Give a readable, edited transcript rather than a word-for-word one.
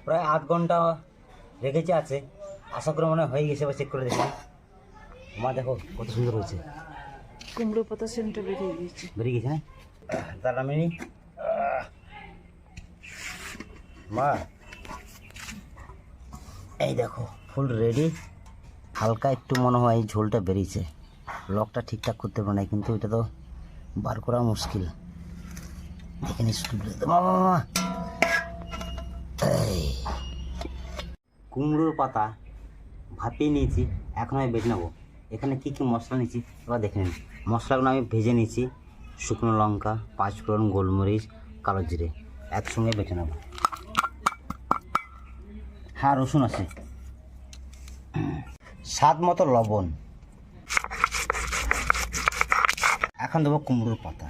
প্রায় আধ ঘন্টা রেখেছে আছে, আশা করে মনে হয় হয়ে গেছে। এবার চেক করে দেখি। মা দেখো কত সুন্দর হয়েছে, কুমড়ো পাতা সেন্টটা বেরিয়ে গেছে। হ্যাঁ তার আমি মা এই দেখো ফুল রেডি। হালকা একটু মনে হয় ঝোলটা বেরিয়েছে, লকটা ঠিকঠাক করতে পারে না, কিন্তু এটা তো বার করা মুশকিল। দেখে নি কুমড়োর পাতা ভাপিয়ে নিয়েছি, এখন আমি বেটে নেবো। এখানে কি কি মশলা নিয়েছি এবার দেখে নিন। মশলাগুলো আমি ভেজে নিয়েছি, শুকনো লঙ্কা, পাঁচফোড়ন, গোলমরিচ, কালো জিরে একসঙ্গে বেটে নেব। হ্যাঁ রসুন আছে, স্বাদ মতো লবণ। এখন দেবো কুমড়োর পাতা।